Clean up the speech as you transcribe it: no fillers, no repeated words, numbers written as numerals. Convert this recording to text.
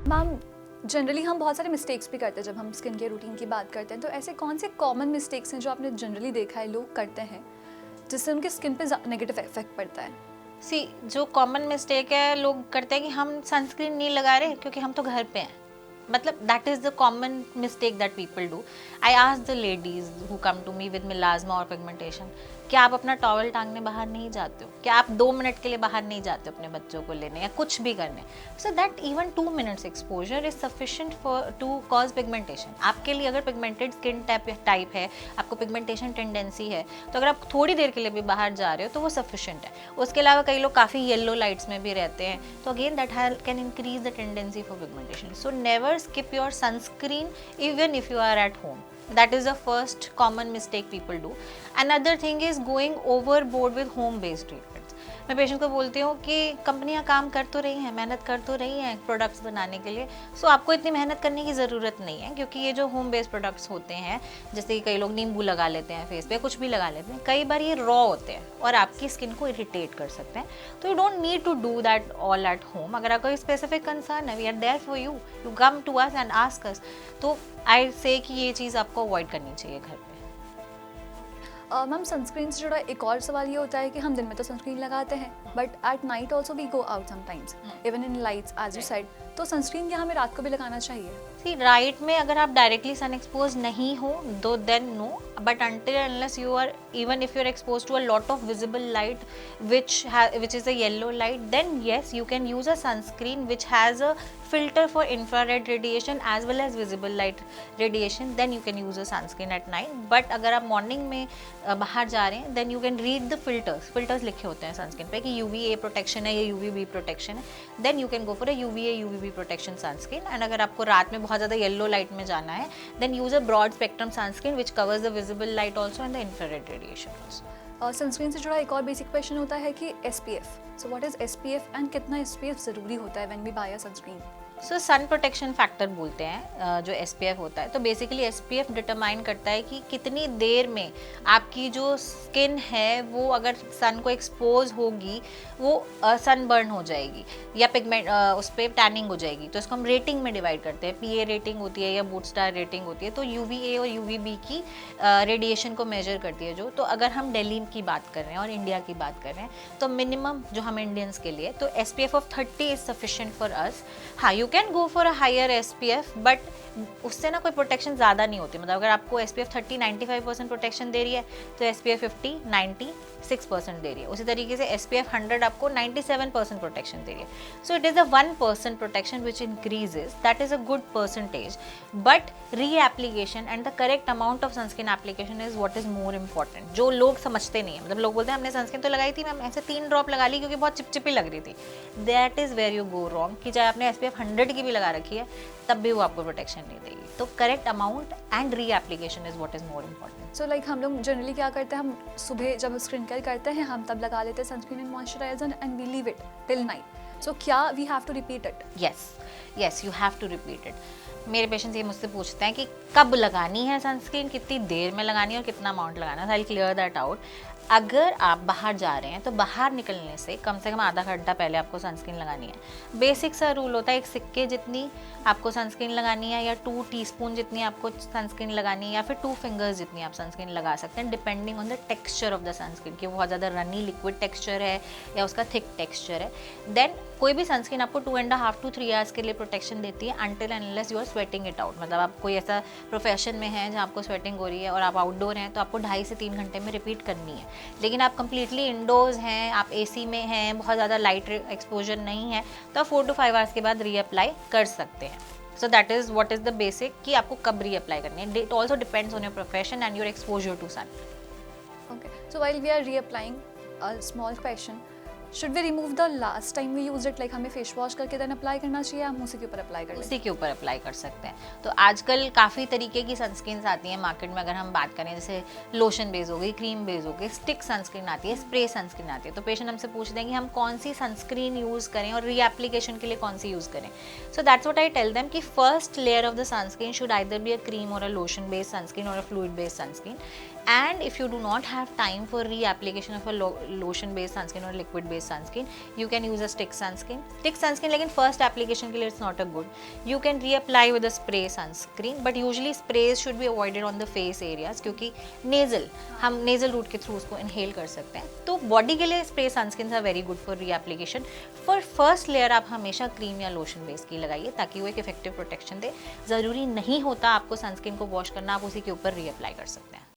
Ma'am generally हम बहुत सारे मिस्टेक्स भी करते हैं जब हम स्किन केयर रूटीन की बात करते हैं, तो ऐसे कौन से कॉमन मिस्टेक्स हैं जो आपने जनरली देखा है लोग करते हैं जिससे उनके स्किन पे नेगेटिव इफेक्ट पड़ता है? सी जो कॉमन मिस्टेक है लोग करते हैं कि हम सनस्क्रीन नहीं लगा रहे क्योंकि हम तो घर पे हैं. मतलब that is the common mistake that people do. I ask the ladies who come to me with melasma और पिगमेंटेशन, क्या आप अपना टॉवल टांगने बाहर नहीं जाते हो? क्या आप 2 मिनट के लिए बाहर नहीं जाते हो अपने बच्चों को लेने या कुछ भी करने? So that even 2 minutes exposure is sufficient for to cause pigmentation. आपके लिए अगर पिगमेंटेड स्किन टाइप है, आपको पिगमेंटेशन टेंडेंसी है, तो अगर आप थोड़ी देर के लिए भी बाहर जा रहे हो तो वो सफिशिएंट है. उसके अलावा कई लोग काफ़ी येलो लाइट्स में भी रहते हैं, तो again that can increase the tendency for pigmentation. So never skip your sunscreen even if you are at home. That is the first common mistake people do. Another thing is going overboard with home based treatments. मैं patient को बोलती हूँ कि कंपनियां काम कर तो रही हैं, मेहनत कर तो रही हैं प्रोडक्ट्स बनाने के लिए, सो आपको इतनी मेहनत करने की ज़रूरत नहीं है, क्योंकि ये जो होम बेस्ड प्रोडक्ट्स होते हैं, जैसे कि कई लोग नींबू लगा लेते हैं फेस पे, कुछ भी लगा लेते हैं, कई बार ये रॉ होते हैं और आपकी स्किन को इरिटेट कर सकते हैं. तो you don't need to do that all at home. अगर आपका कोई स्पेसिफिक कंसर्न है, we are there for you, you come to us and ask us. तो आई से कि ये चीज़ आपको अवॉइड करनी चाहिए घर पे. मैम सनस्क्रीन से जुड़ा एक और सवाल ये होता है कि हम दिन में तो सनस्क्रीन लगाते हैं, but at night also we go out sometimes even in lights as you said, तो सनस्क्रीन क्या हमें रात को भी लगाना चाहिए? सी राइट में अगर आप डायरेक्टली सन एक्सपोज नहीं हो तो then no, but until unless you are, even if you are exposed to a lot of visible light which is a yellow light, then yes you can use a sunscreen which has a filter for infrared radiation as well as visible light radiation. Then you can use a sunscreen at night. But अगर आप morning में बाहर जा रहे हैं, then you can read the filters लिखे होते हैं सनस्क्रीन पे कि UVA प्रोटेक्शन है या UVB प्रोटेक्शन है, then you can go for a UVA UVB protection sunscreen. And अगर आपको रात में बहुत ज़्यादा येलो लाइट में जाना है, then use a broad spectrum sunscreen which covers the visible light also and the infrared radiation also. Sunscreen से जुड़ा एक और बेसिक क्वेश्चन होता है कि SPF. So what is SPF and कितना SPF ज़रूरी होता है when we buy a sunscreen? So sun protection factor बोलते हैं जो SPF होता है. तो बेसिकली SPF डिटरमाइन करता है कि कितनी देर में आपकी जो स्किन है वो अगर सन को एक्सपोज होगी वो सन बर्न हो जाएगी या पिगमेंट उस पर टैनिंग हो जाएगी. तो इसको हम रेटिंग में डिवाइड करते हैं. PA रेटिंग होती है या बूट स्टार रेटिंग होती है. तो UVA और UVB की रेडिएशन को मेजर करती है जो. तो अगर हम दिल्ली की बात कर रहे हैं और इंडिया की बात कर रहे हैं, तो मिनिमम जो हम इंडियंस के लिए तो SPF of 30 is sufficient for us. हाँ, you can go for a higher SPF, but उससे ना कोई प्रोटेक्शन ज़्यादा नहीं होती. मतलब अगर आपको SPF 30 95% प्रोटेक्शन दे रही है तो SPF 50 96% दे रही है. उसी तरीके से SPF 100 आपको 97% प्रोटेक्शन दे रही है. So it is a 1% protection which increases, that is a good percentage. But reapplication and the correct amount of sunscreen application is what is more important, जो लोग समझते नहीं है. मतलब लोग बोलते हैं हमने सनस्क्रीन तो लगाई थी मैम, ऐसे 3 ड्रॉप लगा ली क्योंकि बहुत चिपचिपी लग रही थी. That is where you go wrong. कि चाहे आपने SPF 100 की भी लगा रखी है तब भी वो आपको प्रोटेक्शन नहीं देगी. तो correct amount and re application is what is more important. So like हम लोग जनरली क्या करते हैं, हम सुबह जब स्किन केयर करते हैं हम तब लगा लेते हैं sunscreen and moisturiser and we leave it till night. So क्या we have to repeat it? Yes you have to repeat it. मेरे पेशेंट्स ये मुझसे पूछते हैं कि कब लगानी है सनस्क्रीन, कितनी देर में लगानी है और कितना अमाउंट लगाना है. I will clear that out. अगर आप बाहर जा रहे हैं तो बाहर निकलने से कम आधा घंटा पहले आपको सनस्क्रीन लगानी है. बेसिक सा रूल होता है, एक सिक्के जितनी आपको सनस्क्रीन लगानी है या 2 टीस्पून जितनी आपको सनस्क्रीन लगानी है या फिर 2 फिंगर्स जितनी आप सनस्क्रीन लगा सकते हैं, depending on the texture of the sunscreen कि वो बहुत ज़्यादा रनी लिक्विड टेक्सचर है या उसका थिक टेक्सचर है. देन कोई भी सनस्क्रीन आपको 2.5 to 3 आवर्स के लिए प्रोटेक्शन देती है until and unless you are sweating it out. मतलब आप कोई ऐसा प्रोफेशन में है जहाँ आपको स्वेटिंग हो रही है और आप आउटडोर हैं तो आपको 2.5 से 3 घंटे में रिपीट करनी है. लेकिन आप कंप्लीटली इंडोर्स हैं, आप AC में हैं, बहुत ज़्यादा लाइट एक्सपोजर नहीं है, तो आप 4 to 5 आवर्स के बाद रीअप्लाई कर सकते हैं. So that is what is the basic कि आपको कब रीअप्लाई करनी है. It also depends on your profession and your exposure to sun. Okay, so while we are reapplying, a small question, should we remove the last time we used it? Like हमें face wash करके then apply करना चाहिए या हम उसी के ऊपर apply कर लें? उसी के ऊपर अप्लाई कर सकते हैं. तो आजकल काफ़ी तरीके की सनस्क्रीन्स आती हैं मार्केट में. अगर हम बात करें जैसे लोशन बेस हो गई, क्रीम बेस हो गई, स्टिक सनस्क्रीन आती है, स्प्रे सनस्क्रीन आती है. तो पेशेंट हमसे पूछते हैं कि हम कौन सी सनस्क्रीन यूज़ करें और रीएप्लीकेशन के लिए कौन सी यूज़ करें. So that's what I tell them कि first layer of the sunscreen should either be a cream or a lotion based sunscreen or a fluid based sunscreen. And if you do not have time for reapplication of a lotion based sunscreen or liquid based sunscreen, you can use a stick sunscreen. Stick sunscreen लेकिन first application के लिए it's not a good. You can reapply with a spray sunscreen, but usually sprays should be avoided on the face areas क्योंकि nasal, हम nasal route के through उसको inhale कर सकते हैं. तो body के लिए spray sunscreens are very good for reapplication. For first layer आप हमेशा cream या lotion base की लगाइए ताकि वो एक effective protection दे. ज़रूरी नहीं होता आपको sunscreen को wash करना, आप उसी के ऊपर reapply कर सकते हैं.